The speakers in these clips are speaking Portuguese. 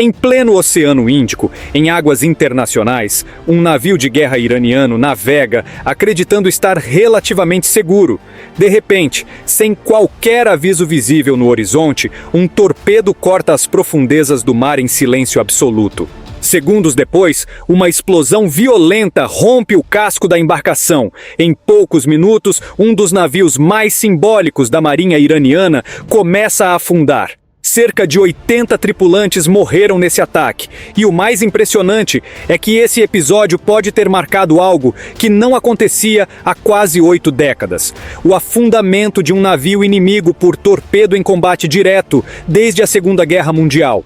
Em pleno Oceano Índico, em águas internacionais, um navio de guerra iraniano navega acreditando estar relativamente seguro. De repente, sem qualquer aviso visível no horizonte, um torpedo corta as profundezas do mar em silêncio absoluto. Segundos depois, uma explosão violenta rompe o casco da embarcação. Em poucos minutos, um dos navios mais simbólicos da marinha iraniana começa a afundar. Cerca de 80 tripulantes morreram nesse ataque. E o mais impressionante é que esse episódio pode ter marcado algo que não acontecia há quase 8 décadas. O afundamento de um navio inimigo por torpedo em combate direto desde a Segunda Guerra Mundial.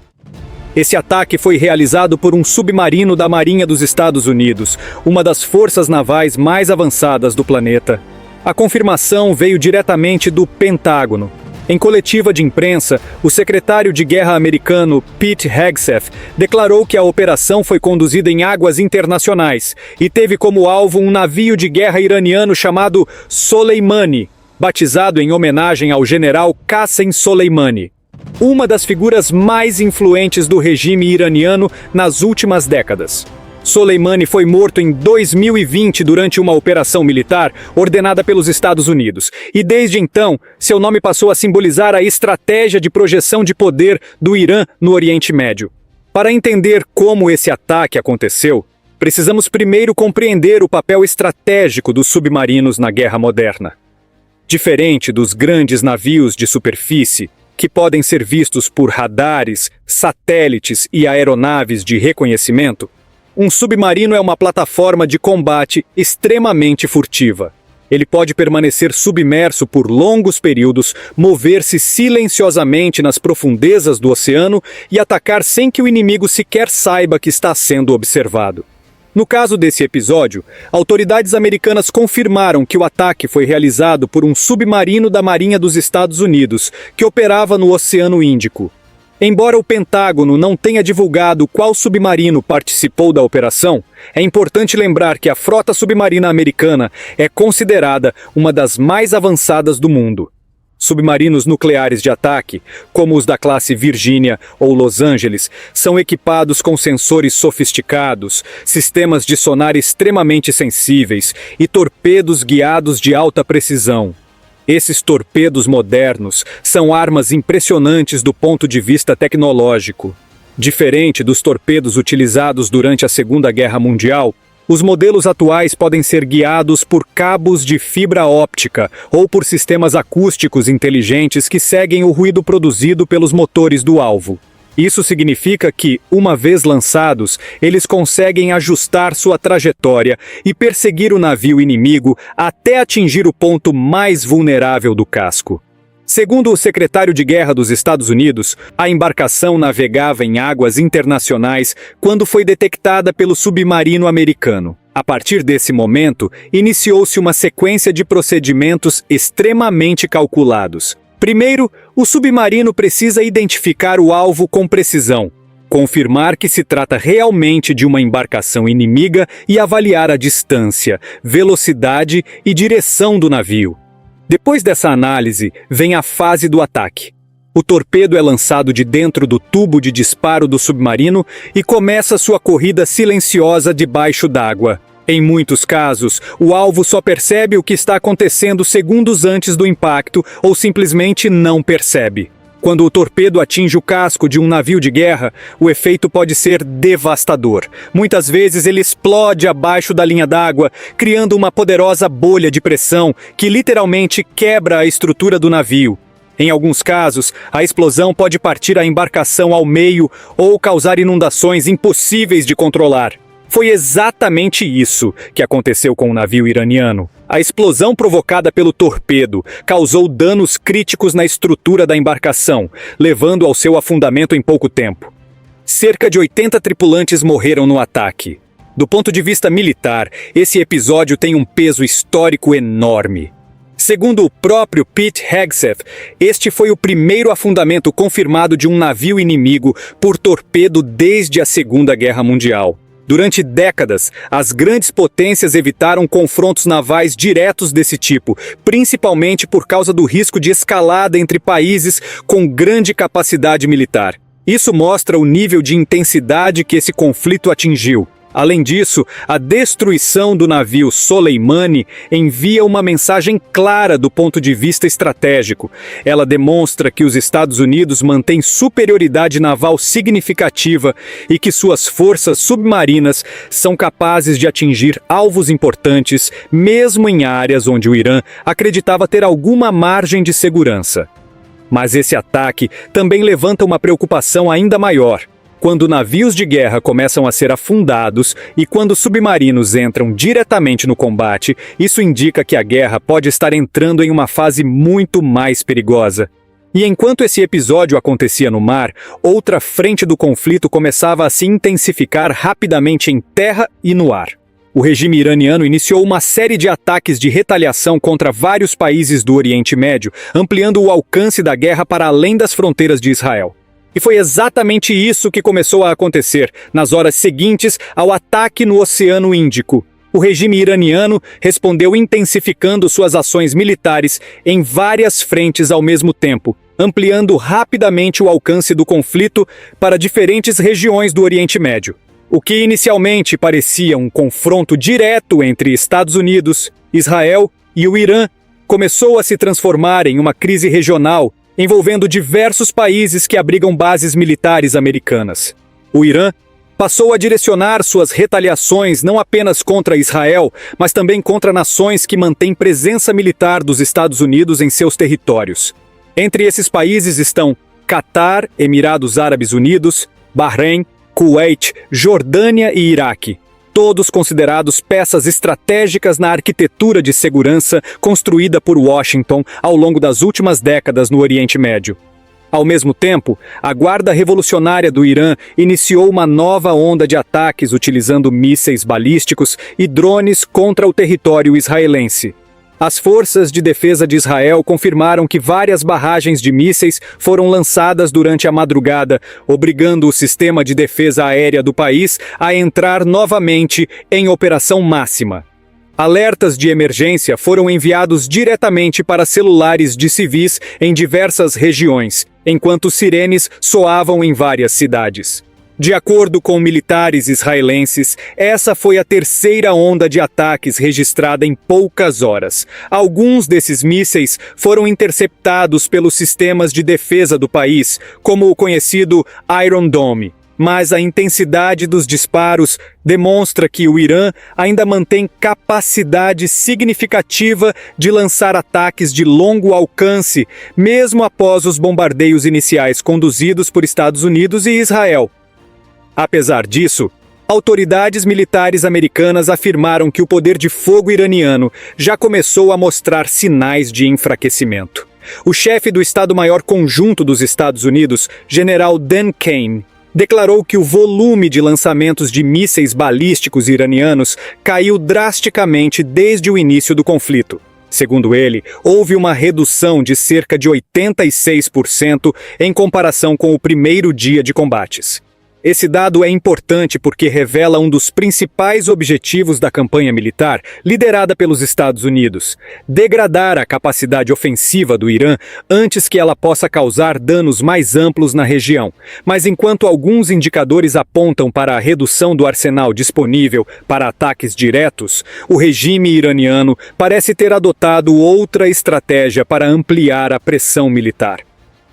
Esse ataque foi realizado por um submarino da Marinha dos Estados Unidos, uma das forças navais mais avançadas do planeta. A confirmação veio diretamente do Pentágono. Em coletiva de imprensa, o secretário de Guerra americano Pete Hegseth declarou que a operação foi conduzida em águas internacionais e teve como alvo um navio de guerra iraniano chamado Soleimani, batizado em homenagem ao general Qassem Soleimani, uma das figuras mais influentes do regime iraniano nas últimas décadas. Soleimani foi morto em 2020 durante uma operação militar ordenada pelos Estados Unidos. E desde então, seu nome passou a simbolizar a estratégia de projeção de poder do Irã no Oriente Médio. Para entender como esse ataque aconteceu, precisamos primeiro compreender o papel estratégico dos submarinos na guerra moderna. Diferente dos grandes navios de superfície, que podem ser vistos por radares, satélites e aeronaves de reconhecimento, um submarino é uma plataforma de combate extremamente furtiva. Ele pode permanecer submerso por longos períodos, mover-se silenciosamente nas profundezas do oceano e atacar sem que o inimigo sequer saiba que está sendo observado. No caso desse episódio, autoridades americanas confirmaram que o ataque foi realizado por um submarino da Marinha dos Estados Unidos, que operava no Oceano Índico. Embora o Pentágono não tenha divulgado qual submarino participou da operação, é importante lembrar que a frota submarina americana é considerada uma das mais avançadas do mundo. Submarinos nucleares de ataque, como os da classe Virginia ou Los Angeles, são equipados com sensores sofisticados, sistemas de sonar extremamente sensíveis e torpedos guiados de alta precisão. Esses torpedos modernos são armas impressionantes do ponto de vista tecnológico. Diferente dos torpedos utilizados durante a Segunda Guerra Mundial, os modelos atuais podem ser guiados por cabos de fibra óptica ou por sistemas acústicos inteligentes que seguem o ruído produzido pelos motores do alvo. Isso significa que, uma vez lançados, eles conseguem ajustar sua trajetória e perseguir o navio inimigo até atingir o ponto mais vulnerável do casco. Segundo o secretário de Guerra dos Estados Unidos, a embarcação navegava em águas internacionais quando foi detectada pelo submarino americano. A partir desse momento, iniciou-se uma sequência de procedimentos extremamente calculados. Primeiro, o submarino precisa identificar o alvo com precisão, confirmar que se trata realmente de uma embarcação inimiga e avaliar a distância, velocidade e direção do navio. Depois dessa análise, vem a fase do ataque. O torpedo é lançado de dentro do tubo de disparo do submarino e começa sua corrida silenciosa debaixo d'água. Em muitos casos, o alvo só percebe o que está acontecendo segundos antes do impacto ou simplesmente não percebe. Quando o torpedo atinge o casco de um navio de guerra, o efeito pode ser devastador. Muitas vezes ele explode abaixo da linha d'água, criando uma poderosa bolha de pressão que literalmente quebra a estrutura do navio. Em alguns casos, a explosão pode partir a embarcação ao meio ou causar inundações impossíveis de controlar. Foi exatamente isso que aconteceu com o navio iraniano. A explosão provocada pelo torpedo causou danos críticos na estrutura da embarcação, levando ao seu afundamento em pouco tempo. Cerca de 80 tripulantes morreram no ataque. Do ponto de vista militar, esse episódio tem um peso histórico enorme. Segundo o próprio Pete Hegseth, este foi o primeiro afundamento confirmado de um navio inimigo por torpedo desde a Segunda Guerra Mundial. Durante décadas, as grandes potências evitaram confrontos navais diretos desse tipo, principalmente por causa do risco de escalada entre países com grande capacidade militar. Isso mostra o nível de intensidade que esse conflito atingiu. Além disso, a destruição do navio Soleimani envia uma mensagem clara do ponto de vista estratégico. Ela demonstra que os Estados Unidos mantêm superioridade naval significativa e que suas forças submarinas são capazes de atingir alvos importantes, mesmo em áreas onde o Irã acreditava ter alguma margem de segurança. Mas esse ataque também levanta uma preocupação ainda maior. Quando navios de guerra começam a ser afundados e quando submarinos entram diretamente no combate, isso indica que a guerra pode estar entrando em uma fase muito mais perigosa. E enquanto esse episódio acontecia no mar, outra frente do conflito começava a se intensificar rapidamente em terra e no ar. O regime iraniano iniciou uma série de ataques de retaliação contra vários países do Oriente Médio, ampliando o alcance da guerra para além das fronteiras de Israel. E foi exatamente isso que começou a acontecer nas horas seguintes ao ataque no Oceano Índico. O regime iraniano respondeu intensificando suas ações militares em várias frentes ao mesmo tempo, ampliando rapidamente o alcance do conflito para diferentes regiões do Oriente Médio. O que inicialmente parecia um confronto direto entre Estados Unidos, Israel e o Irã começou a se transformar em uma crise regional envolvendo diversos países que abrigam bases militares americanas. O Irã passou a direcionar suas retaliações não apenas contra Israel, mas também contra nações que mantêm presença militar dos Estados Unidos em seus territórios. Entre esses países estão Catar, Emirados Árabes Unidos, Bahrein, Kuwait, Jordânia e Iraque, todos considerados peças estratégicas na arquitetura de segurança construída por Washington ao longo das últimas décadas no Oriente Médio. Ao mesmo tempo, a Guarda Revolucionária do Irã iniciou uma nova onda de ataques utilizando mísseis balísticos e drones contra o território israelense. As forças de defesa de Israel confirmaram que várias barragens de mísseis foram lançadas durante a madrugada, obrigando o sistema de defesa aérea do país a entrar novamente em operação máxima. Alertas de emergência foram enviados diretamente para celulares de civis em diversas regiões, enquanto sirenes soavam em várias cidades. De acordo com militares israelenses, essa foi a terceira onda de ataques registrada em poucas horas. Alguns desses mísseis foram interceptados pelos sistemas de defesa do país, como o conhecido Iron Dome. Mas a intensidade dos disparos demonstra que o Irã ainda mantém capacidade significativa de lançar ataques de longo alcance, mesmo após os bombardeios iniciais conduzidos por Estados Unidos e Israel. Apesar disso, autoridades militares americanas afirmaram que o poder de fogo iraniano já começou a mostrar sinais de enfraquecimento. O chefe do Estado-Maior Conjunto dos Estados Unidos, General Dan Kane, declarou que o volume de lançamentos de mísseis balísticos iranianos caiu drasticamente desde o início do conflito. Segundo ele, houve uma redução de cerca de 86% em comparação com o primeiro dia de combates. Esse dado é importante porque revela um dos principais objetivos da campanha militar liderada pelos Estados Unidos: degradar a capacidade ofensiva do Irã antes que ela possa causar danos mais amplos na região. Mas enquanto alguns indicadores apontam para a redução do arsenal disponível para ataques diretos, o regime iraniano parece ter adotado outra estratégia para ampliar a pressão militar: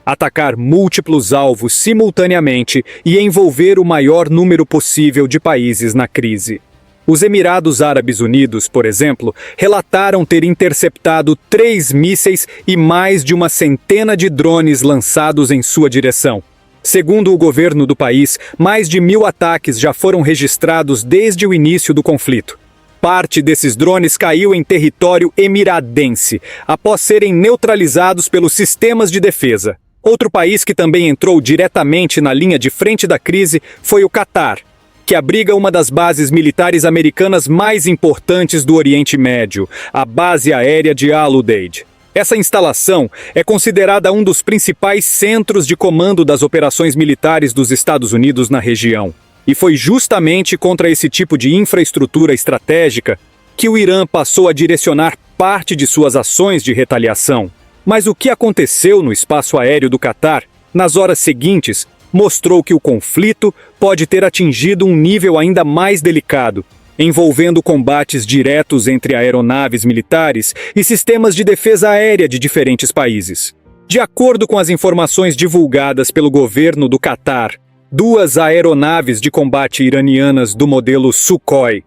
atacar múltiplos alvos simultaneamente e envolver o maior número possível de países na crise. Os Emirados Árabes Unidos, por exemplo, relataram ter interceptado 3 mísseis e mais de uma centena de drones lançados em sua direção. Segundo o governo do país, mais de 1.000 ataques já foram registrados desde o início do conflito. Parte desses drones caiu em território emiradense, após serem neutralizados pelos sistemas de defesa. Outro país que também entrou diretamente na linha de frente da crise foi o Catar, que abriga uma das bases militares americanas mais importantes do Oriente Médio, a base aérea de Al-Udeid. Essa instalação é considerada um dos principais centros de comando das operações militares dos Estados Unidos na região. E foi justamente contra esse tipo de infraestrutura estratégica que o Irã passou a direcionar parte de suas ações de retaliação. Mas o que aconteceu no espaço aéreo do Catar, nas horas seguintes, mostrou que o conflito pode ter atingido um nível ainda mais delicado, envolvendo combates diretos entre aeronaves militares e sistemas de defesa aérea de diferentes países. De acordo com as informações divulgadas pelo governo do Catar, 2 aeronaves de combate iranianas do modelo Sukhoi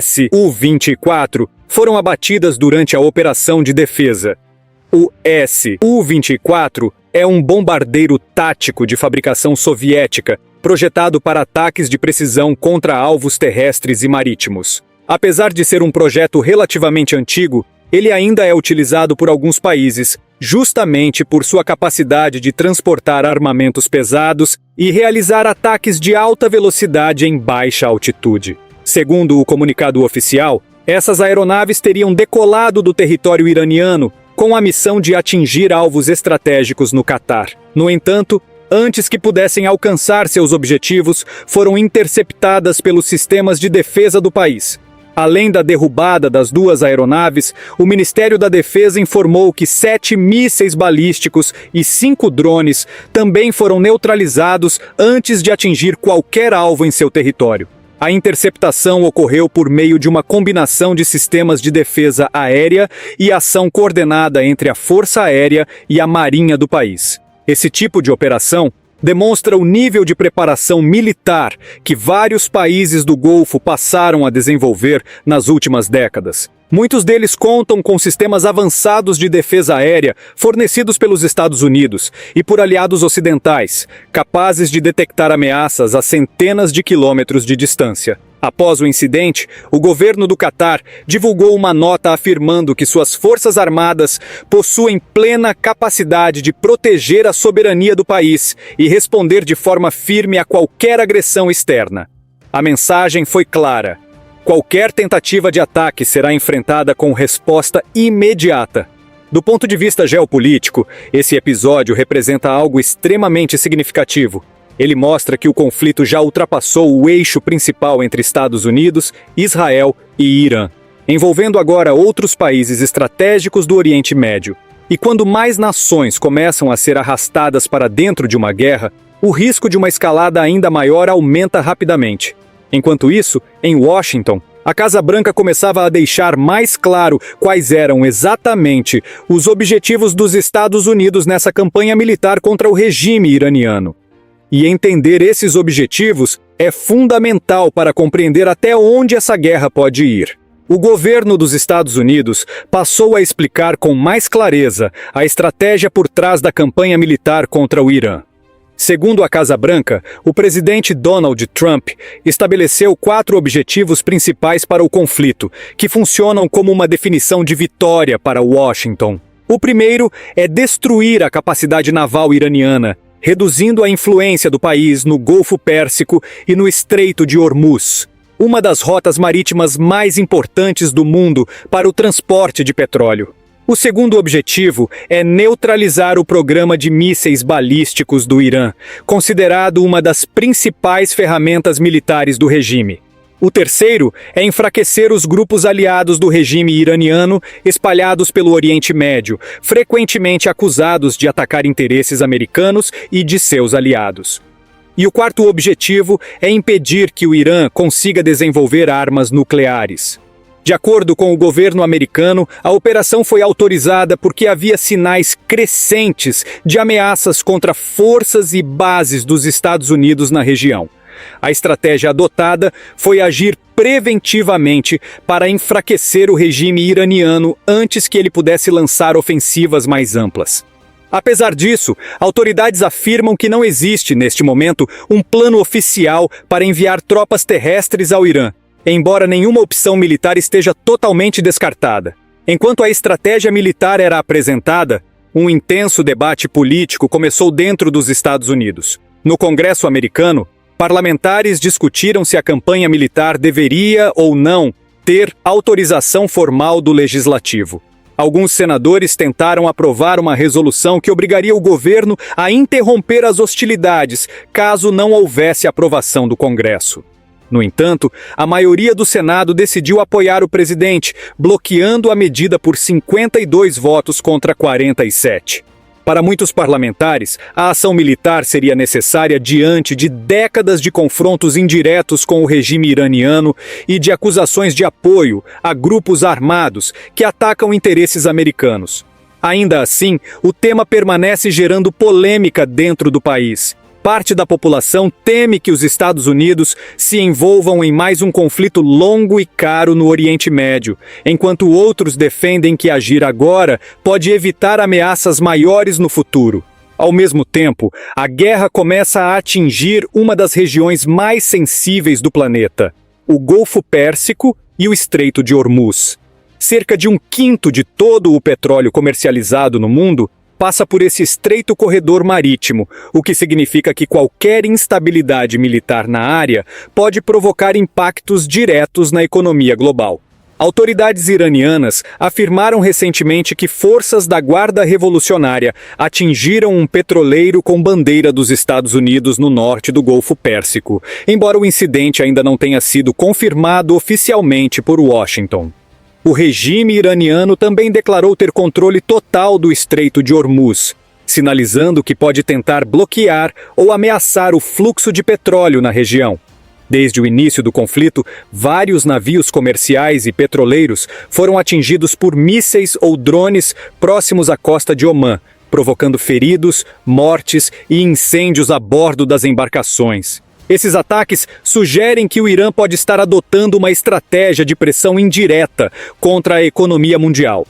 Su-24 foram abatidas durante a operação de defesa. O Su-24 é um bombardeiro tático de fabricação soviética, projetado para ataques de precisão contra alvos terrestres e marítimos. Apesar de ser um projeto relativamente antigo, ele ainda é utilizado por alguns países, justamente por sua capacidade de transportar armamentos pesados e realizar ataques de alta velocidade em baixa altitude. Segundo o comunicado oficial, essas aeronaves teriam decolado do território iraniano com a missão de atingir alvos estratégicos no Catar. No entanto, antes que pudessem alcançar seus objetivos, foram interceptadas pelos sistemas de defesa do país. Além da derrubada das 2 aeronaves, o Ministério da Defesa informou que 7 mísseis balísticos e 5 drones também foram neutralizados antes de atingir qualquer alvo em seu território. A interceptação ocorreu por meio de uma combinação de sistemas de defesa aérea e ação coordenada entre a Força Aérea e a Marinha do país. Esse tipo de operação demonstra o nível de preparação militar que vários países do Golfo passaram a desenvolver nas últimas décadas. Muitos deles contam com sistemas avançados de defesa aérea fornecidos pelos Estados Unidos e por aliados ocidentais, capazes de detectar ameaças a centenas de quilômetros de distância. Após o incidente, o governo do Catar divulgou uma nota afirmando que suas forças armadas possuem plena capacidade de proteger a soberania do país e responder de forma firme a qualquer agressão externa. A mensagem foi clara: qualquer tentativa de ataque será enfrentada com resposta imediata. Do ponto de vista geopolítico, esse episódio representa algo extremamente significativo. Ele mostra que o conflito já ultrapassou o eixo principal entre Estados Unidos, Israel e Irã, envolvendo agora outros países estratégicos do Oriente Médio. E quando mais nações começam a ser arrastadas para dentro de uma guerra, o risco de uma escalada ainda maior aumenta rapidamente. Enquanto isso, em Washington, a Casa Branca começava a deixar mais claro quais eram exatamente os objetivos dos Estados Unidos nessa campanha militar contra o regime iraniano. E entender esses objetivos é fundamental para compreender até onde essa guerra pode ir. O governo dos Estados Unidos passou a explicar com mais clareza a estratégia por trás da campanha militar contra o Irã. Segundo a Casa Branca, o presidente Donald Trump estabeleceu 4 objetivos principais para o conflito, que funcionam como uma definição de vitória para Washington. O primeiro é destruir a capacidade naval iraniana, reduzindo a influência do país no Golfo Pérsico e no Estreito de Hormuz, uma das rotas marítimas mais importantes do mundo para o transporte de petróleo. O segundo objetivo é neutralizar o programa de mísseis balísticos do Irã, considerado uma das principais ferramentas militares do regime. O terceiro é enfraquecer os grupos aliados do regime iraniano espalhados pelo Oriente Médio, frequentemente acusados de atacar interesses americanos e de seus aliados. E o quarto objetivo é impedir que o Irã consiga desenvolver armas nucleares. De acordo com o governo americano, a operação foi autorizada porque havia sinais crescentes de ameaças contra forças e bases dos Estados Unidos na região. A estratégia adotada foi agir preventivamente para enfraquecer o regime iraniano antes que ele pudesse lançar ofensivas mais amplas. Apesar disso, autoridades afirmam que não existe, neste momento, um plano oficial para enviar tropas terrestres ao Irã, embora nenhuma opção militar esteja totalmente descartada. Enquanto a estratégia militar era apresentada, um intenso debate político começou dentro dos Estados Unidos. No Congresso americano, parlamentares discutiram se a campanha militar deveria ou não ter autorização formal do legislativo. Alguns senadores tentaram aprovar uma resolução que obrigaria o governo a interromper as hostilidades caso não houvesse aprovação do Congresso. No entanto, a maioria do Senado decidiu apoiar o presidente, bloqueando a medida por 52 votos contra 47. Para muitos parlamentares, a ação militar seria necessária diante de décadas de confrontos indiretos com o regime iraniano e de acusações de apoio a grupos armados que atacam interesses americanos. Ainda assim, o tema permanece gerando polêmica dentro do país. Parte da população teme que os Estados Unidos se envolvam em mais um conflito longo e caro no Oriente Médio, enquanto outros defendem que agir agora pode evitar ameaças maiores no futuro. Ao mesmo tempo, a guerra começa a atingir uma das regiões mais sensíveis do planeta, o Golfo Pérsico e o Estreito de Hormuz. Cerca de 1/5 de todo o petróleo comercializado no mundo passa por esse estreito corredor marítimo, o que significa que qualquer instabilidade militar na área pode provocar impactos diretos na economia global. Autoridades iranianas afirmaram recentemente que forças da Guarda Revolucionária atingiram um petroleiro com bandeira dos Estados Unidos no norte do Golfo Pérsico, embora o incidente ainda não tenha sido confirmado oficialmente por Washington. O regime iraniano também declarou ter controle total do Estreito de Hormuz, sinalizando que pode tentar bloquear ou ameaçar o fluxo de petróleo na região. Desde o início do conflito, vários navios comerciais e petroleiros foram atingidos por mísseis ou drones próximos à costa de Omã, provocando feridos, mortes e incêndios a bordo das embarcações. Esses ataques sugerem que o Irã pode estar adotando uma estratégia de pressão indireta contra a economia mundial.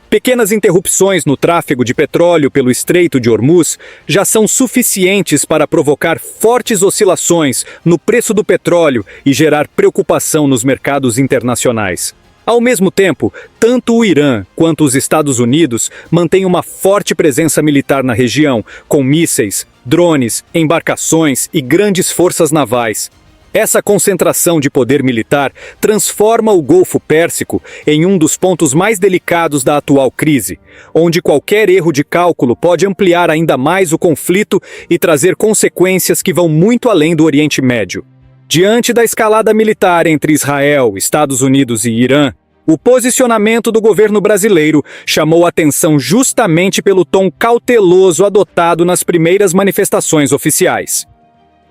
Pequenas interrupções no tráfego de petróleo pelo Estreito de Hormuz já são suficientes para provocar fortes oscilações no preço do petróleo e gerar preocupação nos mercados internacionais. Ao mesmo tempo, tanto o Irã quanto os Estados Unidos mantêm uma forte presença militar na região, com mísseis, drones, embarcações e grandes forças navais. Essa concentração de poder militar transforma o Golfo Pérsico em um dos pontos mais delicados da atual crise, onde qualquer erro de cálculo pode ampliar ainda mais o conflito e trazer consequências que vão muito além do Oriente Médio. Diante da escalada militar entre Israel, Estados Unidos e Irã, o posicionamento do governo brasileiro chamou atenção justamente pelo tom cauteloso adotado nas primeiras manifestações oficiais.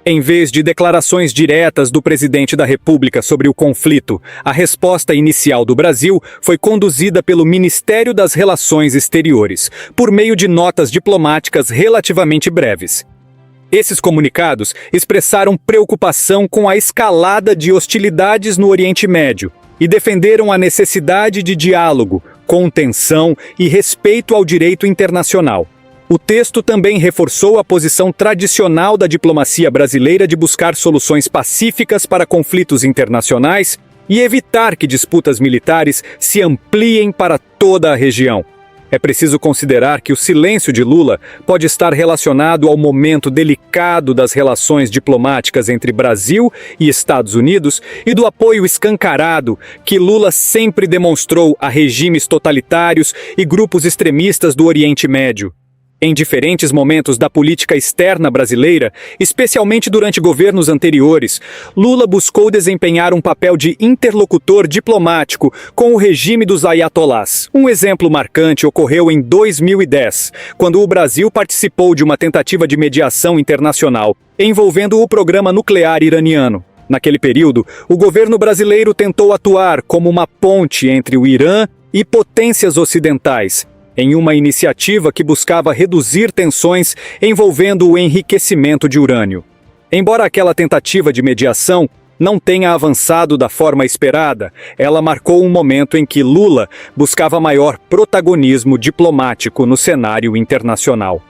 Em vez de declarações diretas do presidente da República sobre o conflito, a resposta inicial do Brasil foi conduzida pelo Ministério das Relações Exteriores, por meio de notas diplomáticas relativamente breves. Esses comunicados expressaram preocupação com a escalada de hostilidades no Oriente Médio e defenderam a necessidade de diálogo, contenção e respeito ao direito internacional. O texto também reforçou a posição tradicional da diplomacia brasileira de buscar soluções pacíficas para conflitos internacionais e evitar que disputas militares se ampliem para toda a região. É preciso considerar que o silêncio de Lula pode estar relacionado ao momento delicado das relações diplomáticas entre Brasil e Estados Unidos e do apoio escancarado que Lula sempre demonstrou a regimes totalitários e grupos extremistas do Oriente Médio. Em diferentes momentos da política externa brasileira, especialmente durante governos anteriores, Lula buscou desempenhar um papel de interlocutor diplomático com o regime dos ayatolás. Um exemplo marcante ocorreu em 2010, quando o Brasil participou de uma tentativa de mediação internacional envolvendo o programa nuclear iraniano. Naquele período, o governo brasileiro tentou atuar como uma ponte entre o Irã e potências ocidentais, em uma iniciativa que buscava reduzir tensões envolvendo o enriquecimento de urânio. Embora aquela tentativa de mediação não tenha avançado da forma esperada, ela marcou um momento em que Lula buscava maior protagonismo diplomático no cenário internacional.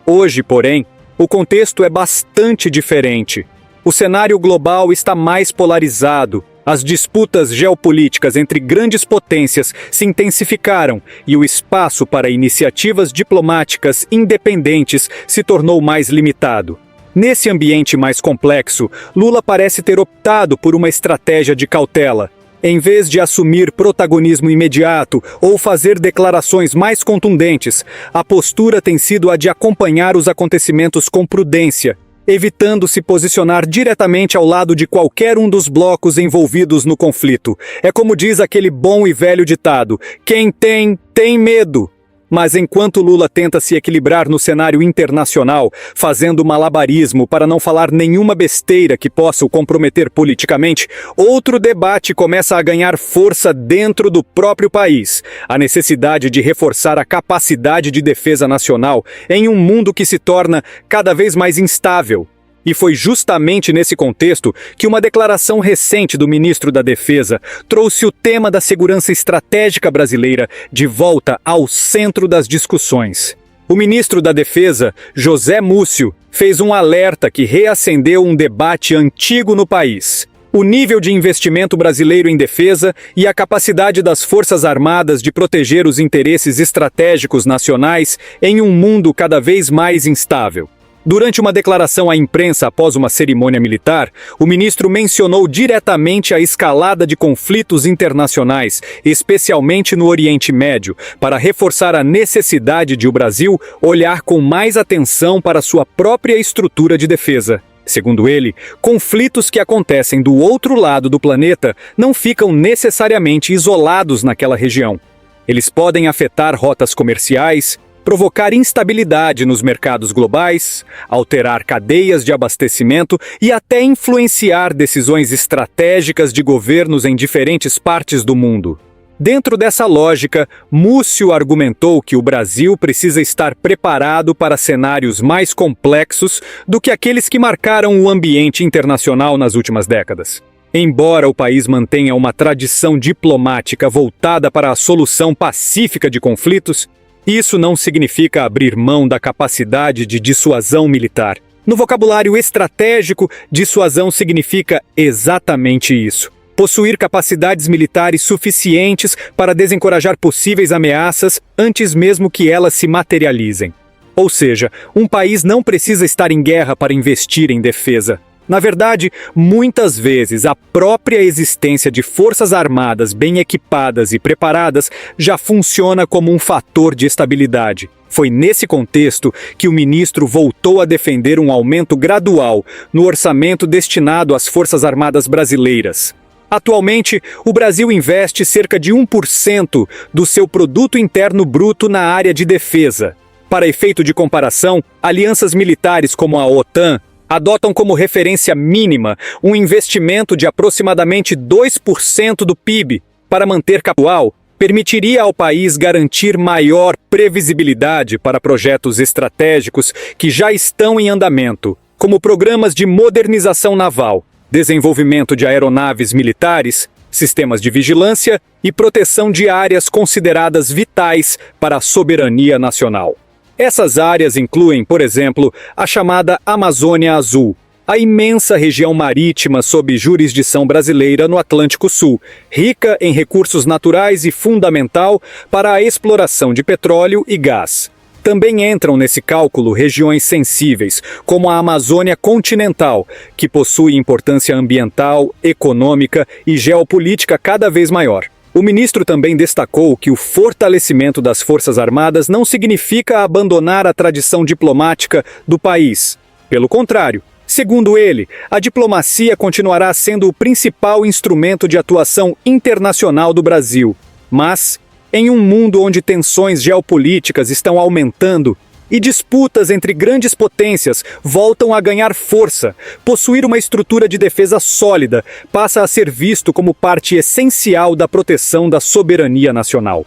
Hoje, porém, o contexto é bastante diferente. O cenário global está mais polarizado. As disputas geopolíticas entre grandes potências se intensificaram e o espaço para iniciativas diplomáticas independentes se tornou mais limitado. Nesse ambiente mais complexo, Lula parece ter optado por uma estratégia de cautela. Em vez de assumir protagonismo imediato ou fazer declarações mais contundentes, a postura tem sido a de acompanhar os acontecimentos com prudência, evitando se posicionar diretamente ao lado de qualquer um dos blocos envolvidos no conflito. É como diz aquele bom e velho ditado: quem tem, tem medo. Mas enquanto Lula tenta se equilibrar no cenário internacional, fazendo malabarismo para não falar nenhuma besteira que possa o comprometer politicamente, outro debate começa a ganhar força dentro do próprio país: a necessidade de reforçar a capacidade de defesa nacional em um mundo que se torna cada vez mais instável. E foi justamente nesse contexto que uma declaração recente do ministro da Defesa trouxe o tema da segurança estratégica brasileira de volta ao centro das discussões. O ministro da Defesa, José Múcio, fez um alerta que reacendeu um debate antigo no país: o nível de investimento brasileiro em defesa e a capacidade das Forças Armadas de proteger os interesses estratégicos nacionais em um mundo cada vez mais instável. Durante uma declaração à imprensa após uma cerimônia militar, o ministro mencionou diretamente a escalada de conflitos internacionais, especialmente no Oriente Médio, para reforçar a necessidade de o Brasil olhar com mais atenção para sua própria estrutura de defesa. Segundo ele, conflitos que acontecem do outro lado do planeta não ficam necessariamente isolados naquela região. Eles podem afetar rotas comerciais, provocar instabilidade nos mercados globais, alterar cadeias de abastecimento e até influenciar decisões estratégicas de governos em diferentes partes do mundo. Dentro dessa lógica, Múcio argumentou que o Brasil precisa estar preparado para cenários mais complexos do que aqueles que marcaram o ambiente internacional nas últimas décadas. Embora o país mantenha uma tradição diplomática voltada para a solução pacífica de conflitos, isso não significa abrir mão da capacidade de dissuasão militar. No vocabulário estratégico, dissuasão significa exatamente isso: possuir capacidades militares suficientes para desencorajar possíveis ameaças antes mesmo que elas se materializem. Ou seja, um país não precisa estar em guerra para investir em defesa. Na verdade, muitas vezes a própria existência de forças armadas bem equipadas e preparadas já funciona como um fator de estabilidade. Foi nesse contexto que o ministro voltou a defender um aumento gradual no orçamento destinado às Forças Armadas brasileiras. Atualmente, o Brasil investe cerca de 1% do seu produto interno bruto na área de defesa. Para efeito de comparação, alianças militares como a OTAN adotam como referência mínima um investimento de aproximadamente 2% do PIB. Para manter capital, permitiria ao país garantir maior previsibilidade para projetos estratégicos que já estão em andamento, como programas de modernização naval, desenvolvimento de aeronaves militares, sistemas de vigilância e proteção de áreas consideradas vitais para a soberania nacional. Essas áreas incluem, por exemplo, a chamada Amazônia Azul, a imensa região marítima sob jurisdição brasileira no Atlântico Sul, rica em recursos naturais e fundamental para a exploração de petróleo e gás. Também entram nesse cálculo regiões sensíveis, como a Amazônia continental, que possui importância ambiental, econômica e geopolítica cada vez maior. O ministro também destacou que o fortalecimento das Forças Armadas não significa abandonar a tradição diplomática do país. Pelo contrário, segundo ele, a diplomacia continuará sendo o principal instrumento de atuação internacional do Brasil. Mas, em um mundo onde tensões geopolíticas estão aumentando e disputas entre grandes potências voltam a ganhar força, possuir uma estrutura de defesa sólida passa a ser visto como parte essencial da proteção da soberania nacional.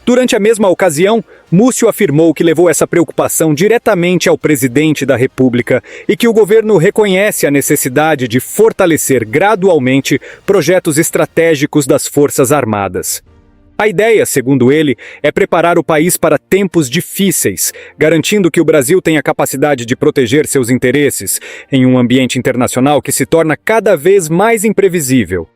Durante a mesma ocasião, Múcio afirmou que levou essa preocupação diretamente ao presidente da República e que o governo reconhece a necessidade de fortalecer gradualmente projetos estratégicos das Forças Armadas. A ideia, segundo ele, é preparar o país para tempos difíceis, garantindo que o Brasil tenha capacidade de proteger seus interesses em um ambiente internacional que se torna cada vez mais imprevisível.